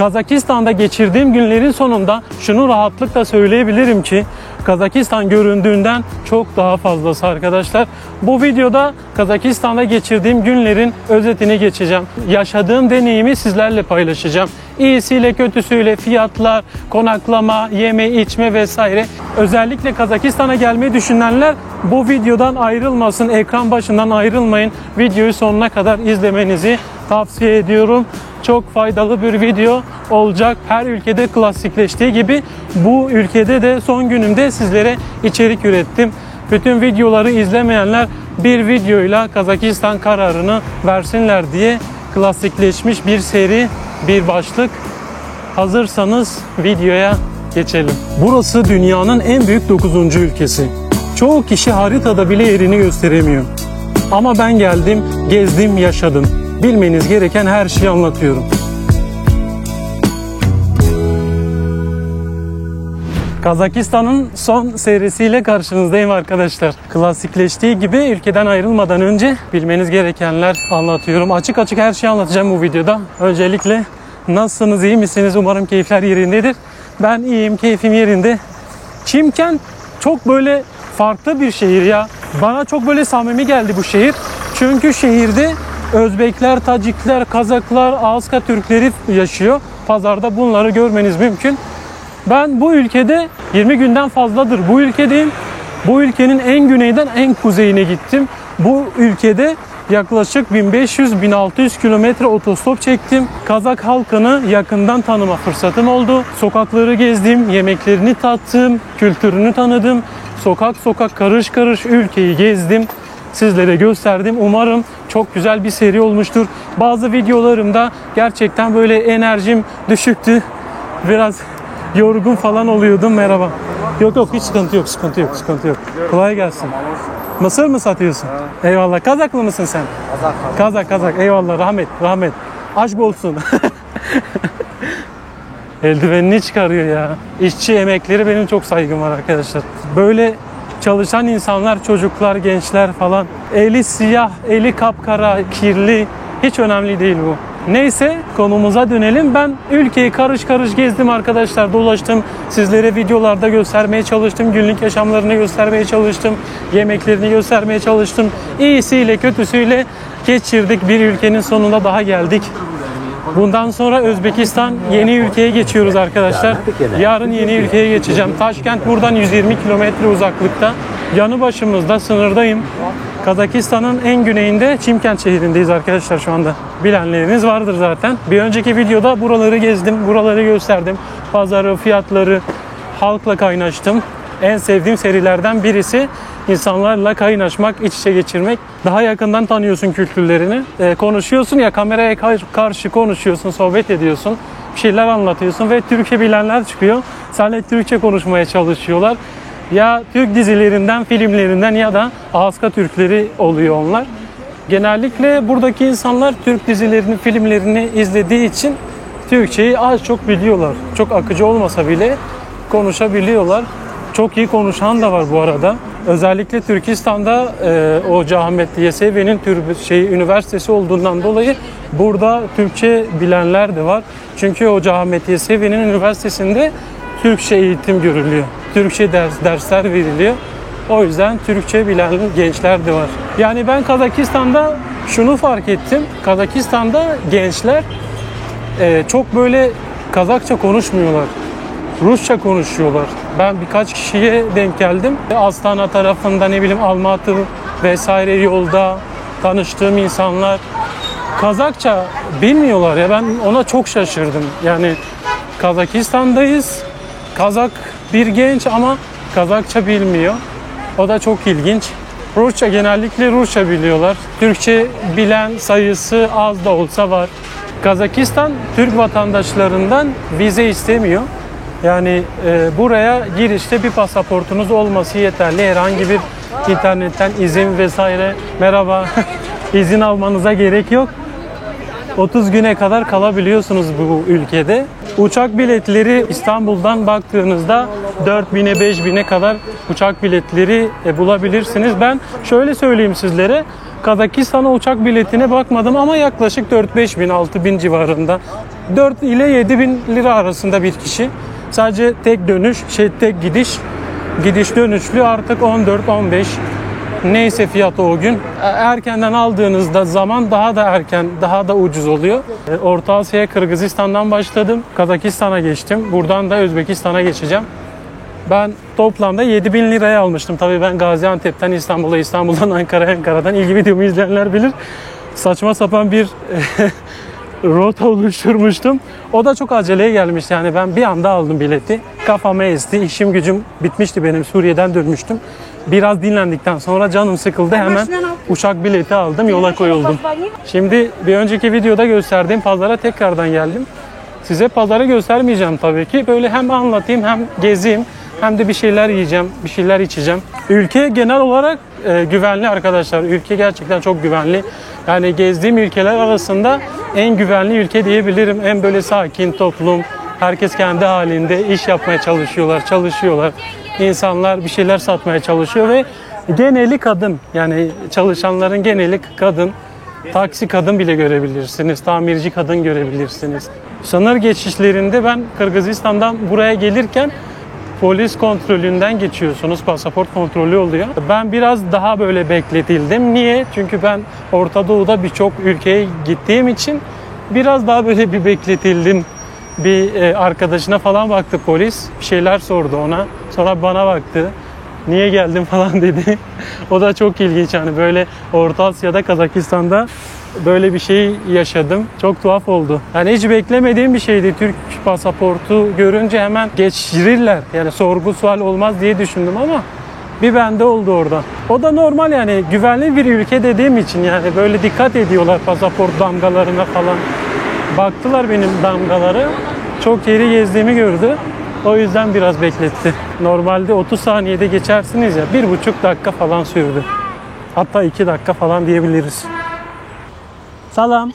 Kazakistan'da geçirdiğim günlerin sonunda şunu rahatlıkla söyleyebilirim ki Kazakistan göründüğünden çok daha fazlası arkadaşlar. Bu videoda Kazakistan'da geçirdiğim günlerin özetini geçeceğim. Yaşadığım deneyimi sizlerle paylaşacağım. İyisiyle kötüsüyle fiyatlar, konaklama, yeme içme vesaire. Özellikle Kazakistan'a gelmeyi düşünenler bu videodan ayrılmasın, ekran başından ayrılmayın. Videoyu sonuna kadar izlemenizi tavsiye ediyorum. Çok faydalı bir video olacak. Her ülkede klasikleştiği gibi bu ülkede de son günümde sizlere içerik ürettim. Bütün videoları izlemeyenler bir videoyla Kazakistan kararını versinler diye klasikleşmiş bir seri, bir başlık. Hazırsanız videoya geçelim. Burası dünyanın en büyük 9. ülkesi. Çoğu kişi haritada bile yerini gösteremiyor. Ama ben geldim, gezdim, yaşadım. Bilmeniz gereken her şeyi anlatıyorum. Kazakistan'ın son serisiyle karşınızdayım arkadaşlar. Klasikleştiği gibi ülkeden ayrılmadan önce bilmeniz gerekenler anlatıyorum. Açık açık her şeyi anlatacağım bu videoda. Öncelikle nasılsınız, iyi misiniz? Umarım keyifler yerindedir. Ben iyiyim, keyfim yerinde. Çimkent çok böyle farklı bir şehir ya. Bana çok böyle samimi geldi bu şehir. Çünkü şehirde Özbekler, Tacikler, Kazaklar, Ağızka Türkleri yaşıyor. Pazarda bunları görmeniz mümkün. Ben bu ülkede 20 günden fazladır bu ülkedeyim. Bu ülkenin en güneyden en kuzeyine gittim. Bu ülkede yaklaşık 1500-1600 kilometre otostop çektim. Kazak halkını yakından tanıma fırsatım oldu. Sokakları gezdim, yemeklerini tattım, kültürünü tanıdım. Sokak sokak karış karış ülkeyi gezdim. Sizlere gösterdim. Umarım çok güzel bir seri olmuştur. Bazı videolarımda gerçekten böyle enerjim düşüktü. Biraz yorgun falan oluyordum. Merhaba. Yok hiç sıkıntı yok, sıkıntı yok, sıkıntı yok. Kolay gelsin. Mısır mı satıyorsun? Eyvallah. Kazaklı mısın sen? Kazak. Eyvallah. Rahmet. Aşk olsun. Eldivenini çıkarıyor ya. İşçi emekleri benim çok saygım var arkadaşlar. Böyle çalışan insanlar, çocuklar, gençler falan. Eli siyah, eli kapkara, kirli. Hiç önemli değil bu. Neyse konumuza dönelim. Ben ülkeyi karış karış gezdim arkadaşlar. Dolaştım. Sizlere videolarda göstermeye çalıştım. Günlük yaşamlarını göstermeye çalıştım. Yemeklerini göstermeye çalıştım. İyisiyle kötüsüyle geçirdik. Bir ülkenin sonuna daha geldik. Bundan sonra Özbekistan yeni ülkeye geçiyoruz arkadaşlar. Yarın yeni ülkeye geçeceğim. Taşkent buradan 120 kilometre uzaklıkta. Yanı başımızda, sınırdayım. Kazakistan'ın en güneyinde Çimkent şehrindeyiz arkadaşlar şu anda. Bilenleriniz vardır zaten. Bir önceki videoda buraları gezdim, buraları gösterdim. Pazarı, fiyatları, halkla kaynaştım. En sevdiğim serilerden birisi insanlarla kaynaşmak, iç içe geçirmek. Daha yakından tanıyorsun kültürlerini. Konuşuyorsun ya, kameraya karşı konuşuyorsun, sohbet ediyorsun. Bir şeyler anlatıyorsun ve Türkçe bilenler çıkıyor. Seninle Türkçe konuşmaya çalışıyorlar. Ya Türk dizilerinden, filmlerinden ya da Ağızka Türkleri oluyor onlar. Genellikle buradaki insanlar Türk dizilerini, filmlerini izlediği için Türkçeyi az çok biliyorlar. Çok akıcı olmasa bile konuşabiliyorlar. Çok iyi konuşan da var bu arada. Özellikle Türkistan'da Hoca Ahmet Yesevi'nin üniversitesi olduğundan dolayı burada Türkçe bilenler de var. Çünkü Hoca Ahmet Yesevi'nin üniversitesinde Türkçe eğitim görülüyor. Türkçe dersler veriliyor. O yüzden Türkçe bilen gençler de var. Yani ben Kazakistan'da şunu fark ettim. Kazakistan'da gençler çok böyle Kazakça konuşmuyorlar. Rusça konuşuyorlar. Ben birkaç kişiye denk geldim. Astana tarafında, ne bileyim Almatı vesaire yolda tanıştığım insanlar Kazakça bilmiyorlar ya, ben ona çok şaşırdım. Yani Kazakistan'dayız. Kazak bir genç ama Kazakça bilmiyor. O da çok ilginç. Rusça, genellikle Rusça biliyorlar. Türkçe bilen sayısı az da olsa var. Kazakistan Türk vatandaşlarından vize istemiyor. Yani buraya girişte bir pasaportunuz olması yeterli. Herhangi bir internetten izin vesaire, merhaba, izin almanıza gerek yok. 30 güne kadar kalabiliyorsunuz bu ülkede. Uçak biletleri İstanbul'dan baktığınızda 4000'e 5000'e kadar uçak biletleri bulabilirsiniz. Ben şöyle söyleyeyim sizlere. Kazakistan'a uçak biletine bakmadım ama yaklaşık 4-5 bin, 6 bin civarında 4 ile 7 bin lira arasında bir kişi. Sadece tek dönüş, tek gidiş. Gidiş dönüşlü artık 14-15 neyse fiyatı o gün. Erkenden aldığınızda zaman daha da erken, daha da ucuz oluyor. Orta Asya'ya Kırgızistan'dan başladım. Kazakistan'a geçtim. Buradan da Özbekistan'a geçeceğim. Ben toplamda 7 bin liraya almıştım. Tabii ben Gaziantep'ten İstanbul'a, İstanbul'dan Ankara'ya, Ankara'dan ilgi videomu izleyenler bilir. Saçma sapan bir rota oluşturmuştum. O da çok aceleye gelmiş. Yani ben bir anda aldım bileti. Kafama esti. İşim gücüm bitmişti benim. Suriye'den dönmüştüm. Biraz dinlendikten sonra canım sıkıldı. Hemen uçak bileti aldım. Yola koyuldum. Şimdi bir önceki videoda gösterdiğim pazara tekrardan geldim. Size pazarı göstermeyeceğim tabii ki. Böyle hem anlatayım hem gezeyim. Hem de bir şeyler yiyeceğim, bir şeyler içeceğim. Ülke genel olarak güvenli arkadaşlar. Ülke gerçekten çok güvenli. Yani gezdiğim ülkeler arasında en güvenli ülke diyebilirim. En böyle sakin toplum. Herkes kendi halinde iş yapmaya çalışıyorlar. İnsanlar bir şeyler satmaya çalışıyor ve geneli kadın. Yani çalışanların geneli kadın. Taksi kadın bile görebilirsiniz. Tamirci kadın görebilirsiniz. Sınır geçişlerinde ben Kırgızistan'dan buraya gelirken polis kontrolünden geçiyorsunuz. Pasaport kontrolü oluyor. Ben biraz daha böyle bekletildim. Niye? Çünkü ben Orta Doğu'da birçok ülkeye gittiğim için biraz daha böyle bir bekletildim. Bir arkadaşına falan baktı polis. Bir şeyler sordu ona. Sonra bana baktı. Niye geldin falan dedi. O da çok ilginç. Yani böyle Orta Asya'da, Kazakistan'da böyle bir şey yaşadım. Çok tuhaf oldu. Yani hiç beklemediğim bir şeydi. Türk pasaportu görünce hemen geçirirler. Yani sorgu sual olmaz diye düşündüm ama bir bende oldu orada. O da normal yani güvenli bir ülke dediğim için yani böyle dikkat ediyorlar pasaport damgalarına falan. Baktılar benim damgaları. Çok yeri gezdiğimi gördü. O yüzden biraz bekletti. Normalde 30 saniyede geçersiniz ya 1,5 dakika falan sürdü. Hatta 2 dakika falan diyebiliriz. Salam.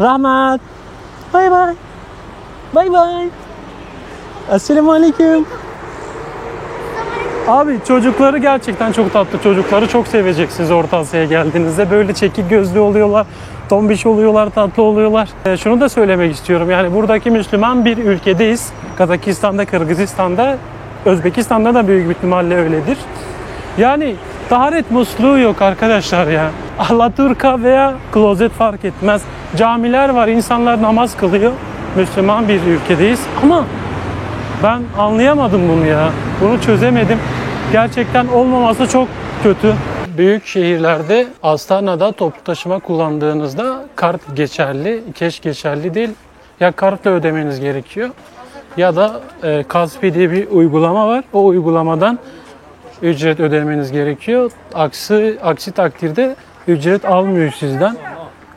Rahmat. Bay bay. Bay bay. Esselamu Aleyküm. Abi çocukları gerçekten çok tatlı. Çocukları çok seveceksiniz Orta Asya'ya geldiğinizde. Böyle çekik gözlü oluyorlar. Tombiş oluyorlar, tatlı oluyorlar. Şunu da söylemek istiyorum. Yani buradaki Müslüman bir ülkedeyiz. Kazakistan'da, Kırgızistan'da, Özbekistan'da da büyük ihtimalle öyledir. Yani taharet musluğu yok arkadaşlar ya. Alaturka veya klozet fark etmez. Camiler var, insanlar namaz kılıyor. Müslüman bir ülkedeyiz ama ben anlayamadım bunu ya. Bunu çözemedim. Gerçekten olmaması çok kötü. Büyük şehirlerde Astana'da toplu taşıma kullandığınızda kart geçerli, keş geçerli değil. Ya kartla ödemeniz gerekiyor ya da Kaspi diye bir uygulama var. O uygulamadan ücret ödemeniz gerekiyor. Aksi takdirde ücret almıyor sizden.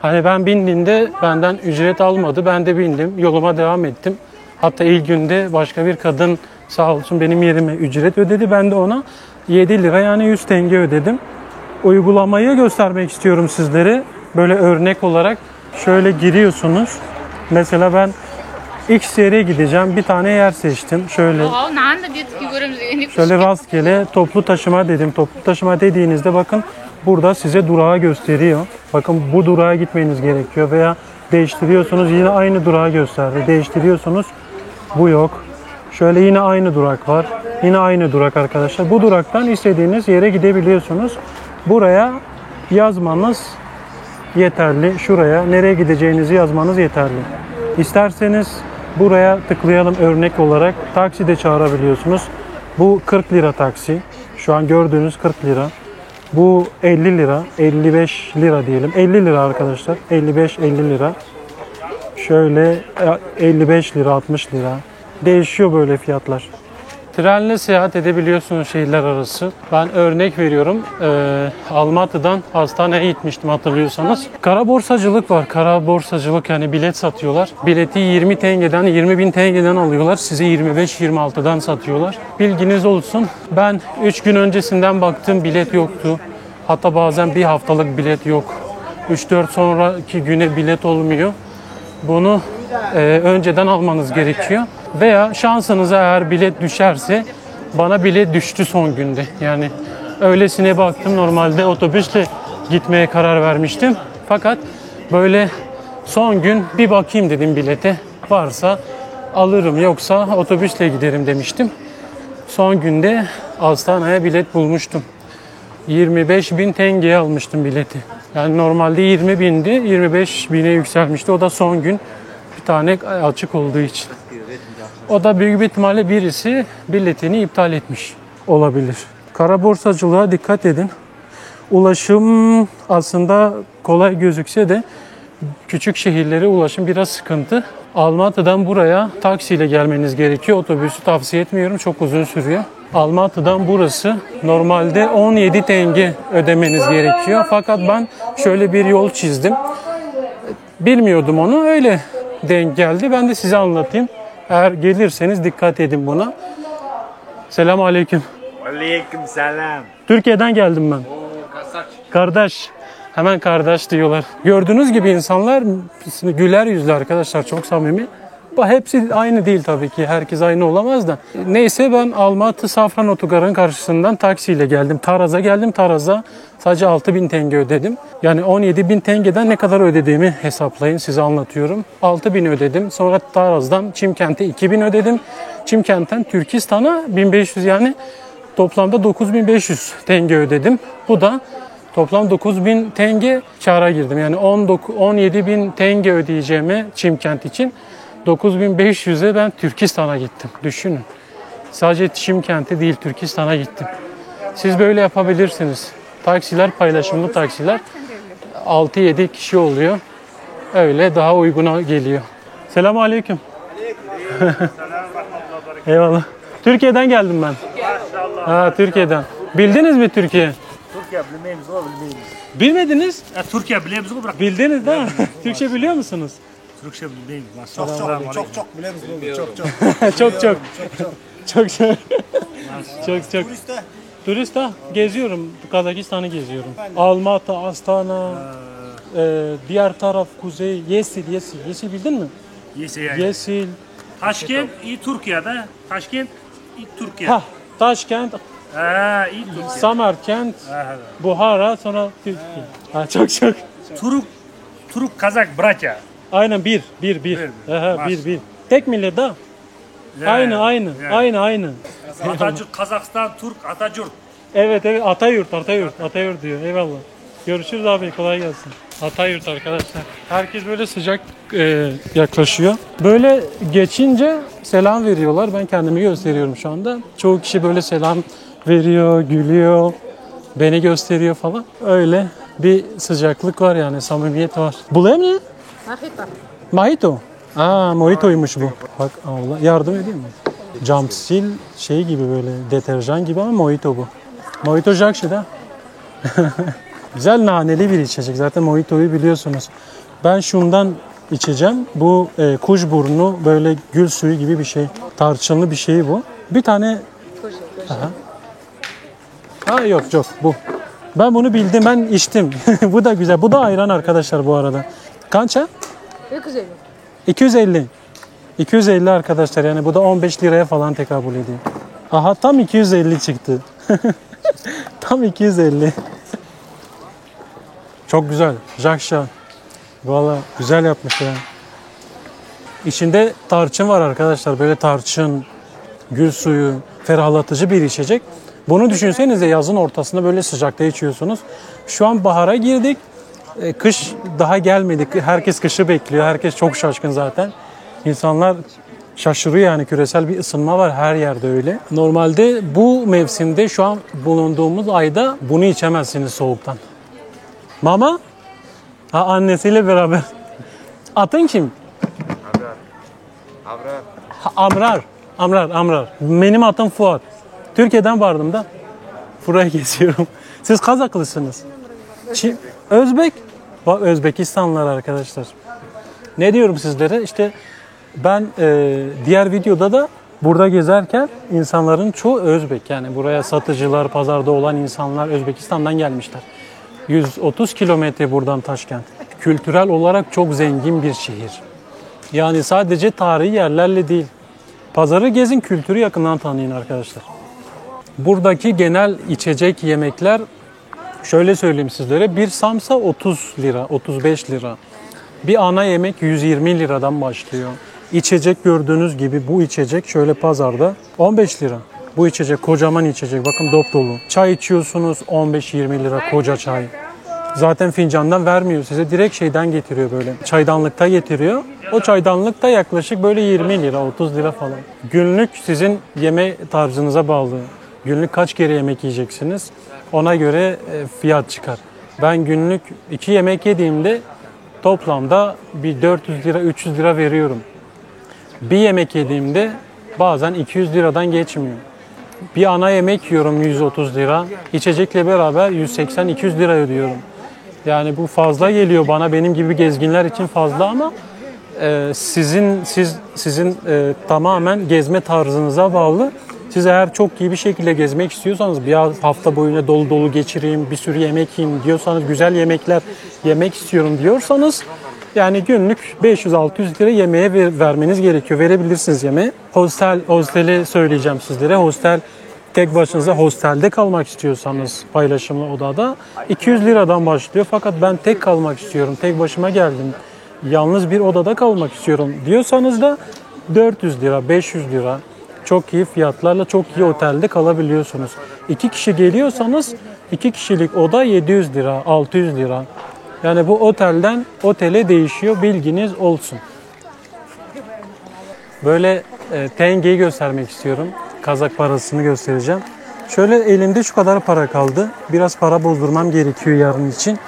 Hani ben bindiğimde benden ücret almadı. Ben de bindim. Yoluma devam ettim. Hatta ilk günde başka bir kadın sağ olsun benim yerime ücret ödedi. Ben de ona 7 lira yani 100 tenge ödedim. Uygulamayı göstermek istiyorum sizlere. Böyle örnek olarak şöyle giriyorsunuz. Mesela ben X yere gideceğim. Bir tane yer seçtim. Şöyle rastgele toplu taşıma dedim. Toplu taşıma dediğinizde bakın burada size durağı gösteriyor. Bakın bu durağa gitmeniz gerekiyor veya değiştiriyorsunuz yine aynı durağı gösterdi. Değiştiriyorsunuz bu yok. Şöyle yine aynı durak var. Yine aynı durak arkadaşlar. Bu duraktan istediğiniz yere gidebiliyorsunuz. Buraya yazmanız yeterli. Şuraya nereye gideceğinizi yazmanız yeterli. İsterseniz buraya tıklayalım örnek olarak. Taksi de çağırabiliyorsunuz. Bu 40 lira taksi. Şu an gördüğünüz 40 lira. Bu 50 lira, 55 lira diyelim. 50 lira arkadaşlar. 55-50 lira. Şöyle 55 lira, 60 lira. Değişiyor böyle fiyatlar. Trenle seyahat edebiliyorsunuz şehirler arası. Ben örnek veriyorum. Almatı'dan Hastaneye gitmiştim hatırlıyorsanız. Kara borsacılık var. Kara borsacılık yani bilet satıyorlar. Bileti 20 tengeden 20 bin tengeden alıyorlar. Size 25-26'dan satıyorlar. Bilginiz olsun. Ben 3 gün öncesinden baktım bilet yoktu. Hatta bazen bir haftalık bilet yok. 3-4 sonraki güne bilet olmuyor. Bunu önceden almanız gerekiyor. Veya şansınıza eğer bilet düşerse bana bilet düştü son günde. Yani öylesine baktım normalde otobüsle gitmeye karar vermiştim. Fakat böyle Son gün bir bakayım dedim bilete. Varsa alırım, yoksa otobüsle giderim demiştim. Son günde Astana'ya bilet bulmuştum. 25.000 TL'ye almıştım bileti. Yani normalde 20.000'di, 25.000'e yükselmişti. O da son gün bir tane açık olduğu için. O da büyük bir ihtimalle birisi biletini iptal etmiş olabilir. Kara borsacılığa dikkat edin. Ulaşım aslında kolay gözükse de küçük şehirlere ulaşım biraz sıkıntı. Almatı'dan buraya taksiyle gelmeniz gerekiyor. Otobüsü tavsiye etmiyorum, çok uzun sürüyor. Almatı'dan burası normalde 17 tenge ödemeniz gerekiyor. Fakat ben şöyle bir yol çizdim. Bilmiyordum onu, öyle denk geldi. Ben de size anlatayım. Eğer gelirseniz dikkat edin buna. Selamun aleyküm. Aleyküm selam. Türkiye'den geldim ben. Kardeş. Hemen kardeş diyorlar. Gördüğünüz gibi insanlar güler yüzlü arkadaşlar, çok samimi. Hepsi aynı değil tabii ki. Herkes aynı olamaz da. Neyse, ben Almatı Safran Otogarı'nın karşısından taksiyle geldim. Taraz'a geldim. Taraz'a sadece 6.000 tenge ödedim. Yani 17.000 tengeden ne kadar ödediğimi hesaplayın, size anlatıyorum. 6.000 ödedim. Sonra Taraz'dan Çimkent'e 2.000 ödedim. Çimkent'ten Türkistan'a 1.500, yani toplamda 9.500 tenge ödedim. Bu da toplam 9.000 tenge kâra girdim. Yani 17.000 tenge ödeyeceğime Çimkent için 9.500'e ben Türkistan'a gittim. Düşünün. Sadece Çimkent'e değil, Türkistan'a gittim. Siz böyle yapabilirsiniz. Taksiler, paylaşımlı taksiler 6-7 kişi oluyor. Öyle daha uyguna geliyor. Selamun aleyküm. Eyvallah. Türkiye'den geldim ben. Ha, Türkiye'den. Bildiniz mi Türkiye? Türkiye bilmeyiz o bilmeyiz. Bilmediniz? Türkiye bilmeyiz o bırak. Bildiniz değil mi? Türkçe biliyor musunuz? Türkçe bilmeyiz. Çok bilemiz bu. Çok. Çok. Çok. Turist ha, geziyorum. Kazakistan'ı geziyorum. Almatı, Astana, diğer taraf kuzey, Yesil. Yesil bildin mi? Yesil. Taşkent iyi Türkiye'de. Taşkent iyi Türkiye. Ha, Taşkent, İyi Türkiye. Samarkand, Buhara, sonra Türkiye. Ha, çok. Türk Kazak bratya. Aynen bir. Aha, bir. Tek millet ha. Aynı. Atatürk Kazakistan Türk Atatürk. Evet, Atayurt diyor. Eyvallah. Görüşürüz abi, kolay gelsin. Atayurt arkadaşlar. Herkes böyle sıcak yaklaşıyor. Böyle geçince selam veriyorlar. Ben kendimi gösteriyorum şu anda. Çoğu kişi böyle selam veriyor, gülüyor, beni gösteriyor falan. Öyle bir sıcaklık var, yani samimiyet var. Bulayım ne? Mojito. Mojito'ymuş bu. Bak Allah, yardım edeyim mi? Cam sil şey gibi, böyle deterjan gibi ama mojito bu. Mojito Jakşi'de. Güzel naneli bir içecek. Zaten mojito'yu biliyorsunuz. Ben şundan içeceğim. Bu kuşburnu, böyle gül suyu gibi bir şey. Tarçınlı bir şey bu. Bir tane... Yok bu. Ben bunu bildim, ben içtim. Bu da güzel. Bu da ayran arkadaşlar bu arada. Kança? 250. 250 arkadaşlar, yani bu da 15 liraya falan tekabül ediyor. Aha, tam 250 çıktı. Tam 250. Çok güzel. Jakşa. Valla güzel yapmışlar. İçinde tarçın var arkadaşlar. Böyle tarçın, gül suyu, ferahlatıcı bir içecek. Bunu düşünsenize, yazın ortasında böyle sıcakta içiyorsunuz. Şu an bahara girdik. Kış daha gelmedi. Herkes kışı bekliyor. Herkes çok şaşkın zaten. İnsanlar şaşırıyor, yani küresel bir ısınma var, her yerde öyle. Normalde bu mevsimde, şu an bulunduğumuz ayda bunu içemezsiniz soğuktan. Mama? Annesiyle beraber. Atın kim? Amrar. Benim adım Fuat. Türkiye'den vardım da. Buraya geziyorum. Siz Kazaklısınız. Özbek. Bak, Özbekistanlılar arkadaşlar. Ne diyorum sizlere? İşte ben diğer videoda da burada gezerken insanların çoğu Özbek. Yani buraya satıcılar, pazarda olan insanlar Özbekistan'dan gelmişler. 130 kilometre buradan Taşkent. Kültürel olarak çok zengin bir şehir. Yani sadece tarihi yerlerle değil. Pazarı gezin, kültürü yakından tanıyın arkadaşlar. Buradaki genel içecek, yemekler şöyle söyleyeyim sizlere. Bir samsa 30 lira, 35 lira. Bir ana yemek 120 liradan başlıyor. İçecek gördüğünüz gibi bu içecek şöyle pazarda 15 lira. Bu içecek kocaman içecek. Bakın dop dolu. Çay içiyorsunuz 15-20 lira koca çay. Zaten fincandan vermiyor size. Direkt şeyden getiriyor böyle. Çaydanlıkta getiriyor. O çaydanlıkta yaklaşık böyle 20 lira 30 lira falan. Günlük sizin yeme tarzınıza bağlı. Günlük kaç kere yemek yiyeceksiniz? Ona göre fiyat çıkar. Ben günlük 2 yemek yediğimde toplamda bir 400 lira 300 lira veriyorum. Bir yemek yediğimde bazen 200 liradan geçmiyor. Bir ana yemek yiyorum 130 lira. İçecekle beraber 180-200 lira ödüyorum. Yani bu fazla geliyor bana, benim gibi gezginler için fazla ama sizin tamamen gezme tarzınıza bağlı. Siz eğer çok iyi bir şekilde gezmek istiyorsanız, bir hafta boyunca dolu dolu geçireyim, bir sürü yemek yiyeyim diyorsanız, güzel yemekler yemek istiyorum diyorsanız yani günlük 500-600 lira yemeğe vermeniz gerekiyor. Verebilirsiniz yemeğe. Hosteli söyleyeceğim sizlere. Hostel tek başınıza hostelde kalmak istiyorsanız paylaşımlı odada 200 liradan başlıyor. Fakat ben tek kalmak istiyorum, tek başıma geldim, yalnız bir odada kalmak istiyorum diyorsanız da 400 lira, 500 lira çok iyi fiyatlarla çok iyi otelde kalabiliyorsunuz. 2 kişi geliyorsanız 2 kişilik oda 700 lira, 600 lira. Yani bu otelden otele değişiyor, bilginiz olsun. Böyle tengeyi göstermek istiyorum. Kazak parasını göstereceğim. Şöyle elimde şu kadar para kaldı. Biraz para bozdurmam gerekiyor yarın için.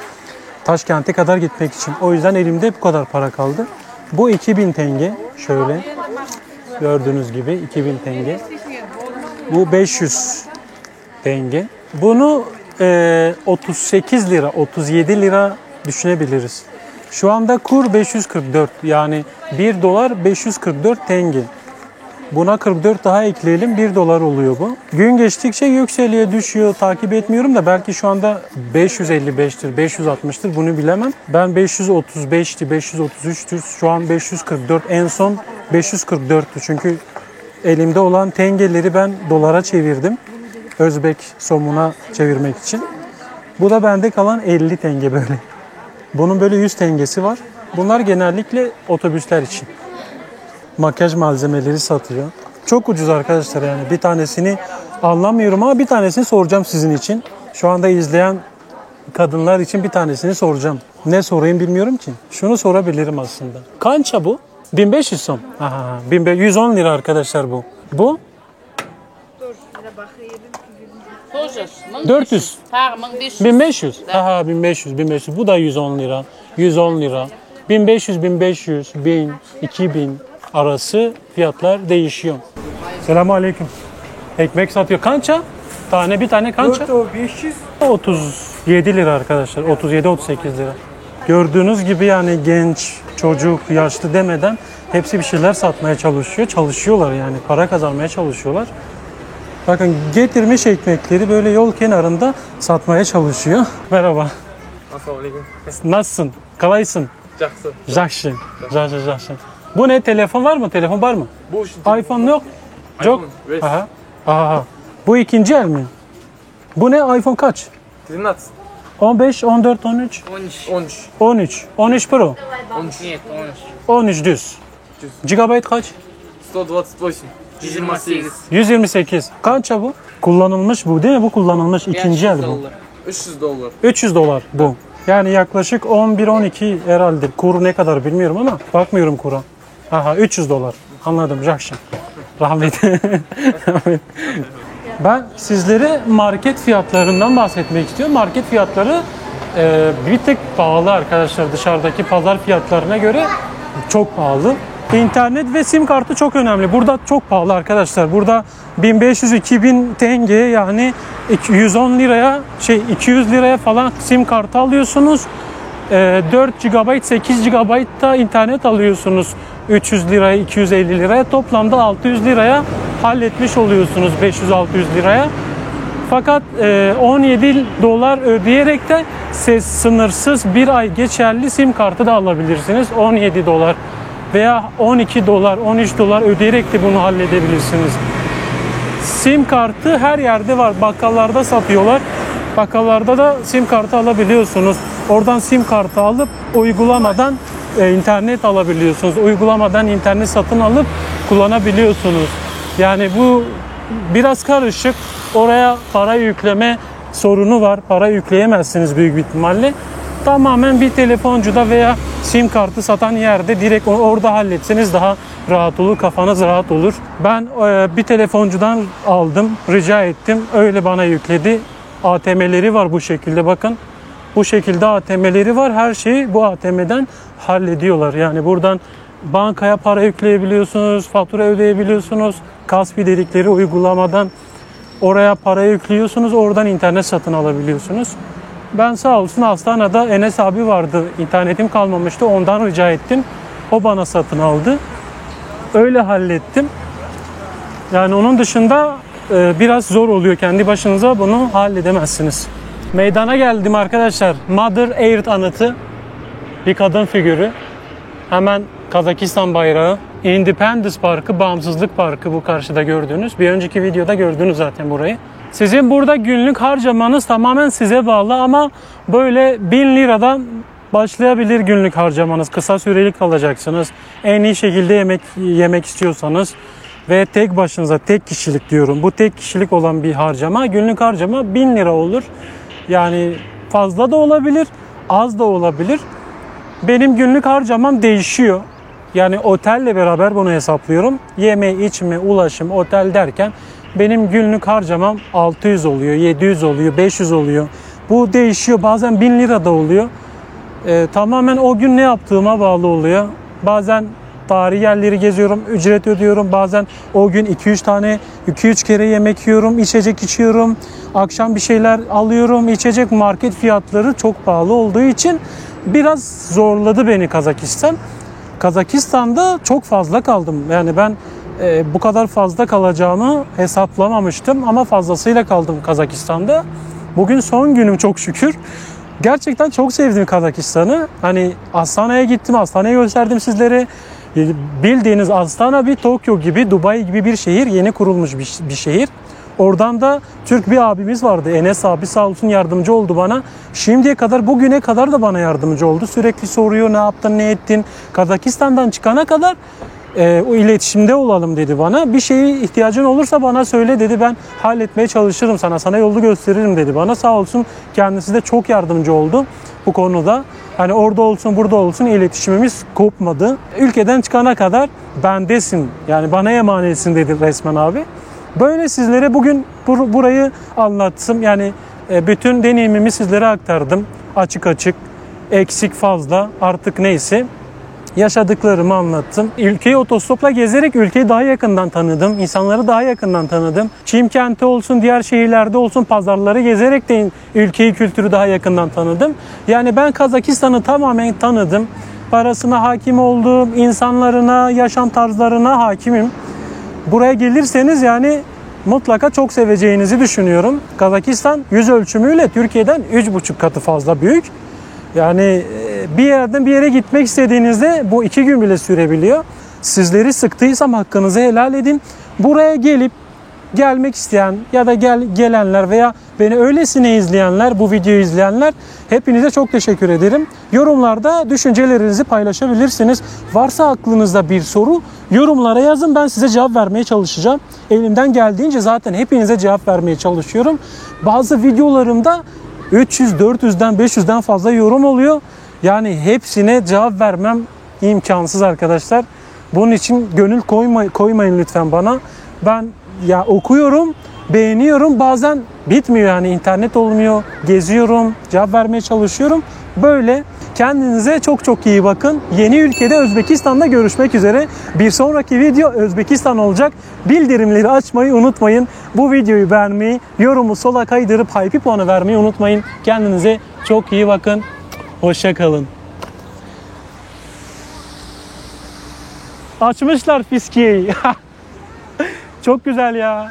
Taşkent'e kadar gitmek için. O yüzden elimde bu kadar para kaldı. Bu 2000 tenge. Şöyle gördüğünüz gibi 2000 tenge. Bu 500 tenge. Bunu 38 lira, 37 lira düşünebiliriz. Şu anda kur 544. Yani 1 dolar 544 tenge. Buna 44 daha ekleyelim, 1 dolar oluyor bu. Gün geçtikçe yükseliyor, düşüyor. Takip etmiyorum da belki şu anda 555'tir, 560'tır bunu bilemem. Ben 535'ti, 533'tür. Şu an 544. En son 544'tü. Çünkü elimde olan tengeleri ben dolara çevirdim. Özbek somuna çevirmek için. Bu da bende kalan 50 tenge böyle. Bunun böyle 100 tengesi var. Bunlar genellikle otobüsler için. Makyaj malzemeleri satıyor. Çok ucuz arkadaşlar yani. Bir tanesini anlamıyorum ama bir tanesini soracağım sizin için. Şu anda izleyen kadınlar için bir tanesini soracağım. Ne sorayım bilmiyorum ki. Şunu sorabilirim aslında. Kança bu? 1500 som. Aha, 110 lira arkadaşlar bu. Bu? 400. 1500. Aha 1500. Bu da 110 lira. 110 lira. 1500, 1000, 2000 arası fiyatlar değişiyor. Selamun aleyküm. Ekmek satıyor. Kança? Bir tane kança? 500. 37 lira arkadaşlar. 37-38 lira. Gördüğünüz gibi yani genç, çocuk, yaşlı demeden hepsi bir şeyler satmaya çalışıyor. Çalışıyorlar yani. Para kazanmaya çalışıyorlar. Bakın getirmiş ekmekleri böyle yol kenarında satmaya çalışıyor. Merhaba. Nasılsın? Kalaysın? Жақсы. Жақсы. Bu ne? Telefon var mı? Telefon var mı? iPhone yok. Yok. Aha. Bu ikinci el mi? Bu ne? iPhone kaç? 15, 14, 13. 13 Pro. 13 düz. Gigabyte kaç? 128. Kaça bu? Kullanılmış bu değil mi? Bu kullanılmış ikinci el bu. 300 dolar bu. Yani yaklaşık 11-12 herhalde. Kuru ne kadar bilmiyorum ama bakmıyorum kura. Aha 300 dolar. Anladım. Жақсы. Rahmet. Ben sizlere market fiyatlarından bahsetmek istiyorum. Market fiyatları bir tık pahalı arkadaşlar. Dışarıdaki pazar fiyatlarına göre çok pahalı. İnternet ve sim kartı çok önemli. Burada çok pahalı arkadaşlar. Burada 1500-2000 tenge yani 110 liraya 200 liraya falan sim kartı alıyorsunuz. 4 GB 8 GB da internet alıyorsunuz. 300 liraya 250 liraya toplamda 600 liraya halletmiş oluyorsunuz 500-600 liraya. Fakat 17 dolar ödeyerek de sınırsız bir ay geçerli sim kartı da alabilirsiniz. 17 dolar veya 12 dolar 13 dolar ödeyerek de bunu halledebilirsiniz. Sim kartı her yerde var. Bakkallarda satıyorlar. Bakkallarda da sim kartı alabiliyorsunuz. Oradan sim kartı alıp uygulamadan internet alabiliyorsunuz. Uygulamadan internet satın alıp kullanabiliyorsunuz. Yani bu biraz karışık. Oraya para yükleme sorunu var. Para yükleyemezsiniz büyük bir ihtimalle. Tamamen bir telefoncuda veya sim kartı satan yerde direkt orada halletseniz daha rahat olur, kafanız rahat olur. Ben bir telefoncudan aldım, rica ettim. Öyle bana yükledi. ATM'leri var bu şekilde, bakın. Bu şekilde ATM'leri var. Her şeyi bu ATM'den hallediyorlar. Yani buradan bankaya para yükleyebiliyorsunuz, fatura ödeyebiliyorsunuz. Kaspi dedikleri uygulamadan oraya para yüklüyorsunuz, oradan internet satın alabiliyorsunuz. Ben sağ olsun Astana'da Enes abi vardı. İnternetim kalmamıştı. Ondan rica ettim. O bana satın aldı. Öyle hallettim. Yani onun dışında biraz zor oluyor. Kendi başınıza bunu halledemezsiniz. Meydana geldim arkadaşlar. Mother Earth anıtı. Bir kadın figürü. Hemen Kazakistan bayrağı. Independence Parkı, Bağımsızlık Parkı bu karşıda gördüğünüz. Bir önceki videoda gördünüz zaten burayı. Sizin burada günlük harcamanız tamamen size bağlı ama böyle 1000 liradan başlayabilir günlük harcamanız. Kısa sürelik kalacaksınız. En iyi şekilde yemek istiyorsanız ve tek başınıza, tek kişilik diyorum. Bu tek kişilik olan bir harcama. Günlük harcama 1000 lira olur. Yani fazla da olabilir, az da olabilir. Benim günlük harcamam değişiyor. Yani otelle beraber bunu hesaplıyorum. Yeme, içme, ulaşım, otel derken benim günlük harcamam 600 oluyor, 700 oluyor, 500 oluyor. Bu değişiyor. Bazen 1000 lira da oluyor. Tamamen o gün ne yaptığıma bağlı oluyor. Bazen tarihi yerleri geziyorum, ücret ödüyorum. Bazen o gün 2-3 kere yemek yiyorum, içecek içiyorum. Akşam bir şeyler alıyorum. İçecek market fiyatları çok pahalı olduğu için biraz zorladı beni Kazakistan. Kazakistan'da çok fazla kaldım. Yani ben bu kadar fazla kalacağımı hesaplamamıştım ama fazlasıyla kaldım Kazakistan'da. Bugün son günüm çok şükür. Gerçekten çok sevdim Kazakistan'ı. Hani Astana'ya gittim, Astana'yı gösterdim sizlere. Bildiğiniz Astana bir Tokyo gibi, Dubai gibi bir şehir, yeni kurulmuş bir şehir. Oradan da Türk bir abimiz vardı. Enes abi sağ olsun yardımcı oldu bana. Şimdiye kadar, bugüne kadar da bana yardımcı oldu. Sürekli soruyor ne yaptın, ne ettin. Kazakistan'dan çıkana kadar o iletişimde olalım dedi bana. Bir şeye ihtiyacın olursa bana söyle dedi. Ben halletmeye çalışırım sana yolu gösteririm dedi bana. Sağ olsun kendisi de çok yardımcı oldu bu konuda. Hani orada olsun burada olsun iletişimimiz kopmadı. Ülkeden çıkana kadar bendesin, yani bana emanetsin dedi resmen abi. Böyle sizlere bugün burayı anlattım. Yani bütün deneyimimi sizlere aktardım. Açık eksik fazla artık neyse. Yaşadıklarımı anlattım. Ülkeyi otostopla gezerek ülkeyi daha yakından tanıdım. İnsanları daha yakından tanıdım. Çimkent'te olsun, diğer şehirlerde olsun pazarları gezerek de ülkeyi, kültürü daha yakından tanıdım. Yani ben Kazakistan'ı tamamen tanıdım. Parasına hakim oldum, insanlarına, yaşam tarzlarına hakimim. Buraya gelirseniz yani mutlaka çok seveceğinizi düşünüyorum. Kazakistan yüz ölçümüyle Türkiye'den 3,5 katı fazla büyük. Yani bir yerden bir yere gitmek istediğinizde bu 2 gün bile sürebiliyor. Sizleri sıktıysam hakkınızı helal edin. Buraya gelmek isteyen ya da gelenler veya beni öylesine izleyenler, bu videoyu izleyenler, hepinize çok teşekkür ederim. Yorumlarda düşüncelerinizi paylaşabilirsiniz. Varsa aklınızda bir soru yorumlara yazın, ben size cevap vermeye çalışacağım. Elimden geldiğince zaten hepinize cevap vermeye çalışıyorum. Bazı videolarımda 300, 400'den, 500'den fazla yorum oluyor. Yani hepsine cevap vermem imkansız arkadaşlar. Bunun için gönül koymayın lütfen bana. Ben ya okuyorum, beğeniyorum. Bazen bitmiyor, yani internet olmuyor. Geziyorum, cevap vermeye çalışıyorum. Böyle kendinize çok iyi bakın. Yeni ülkede Özbekistan'da görüşmek üzere. Bir sonraki video Özbekistan olacak. Bildirimleri açmayı unutmayın. Bu videoyu beğenmeyi, yorumu sola kaydırıp hype puanı vermeyi unutmayın. Kendinize çok iyi bakın. Hoşça kalın. Açmışlar fiskiyeyi. Çok güzel ya.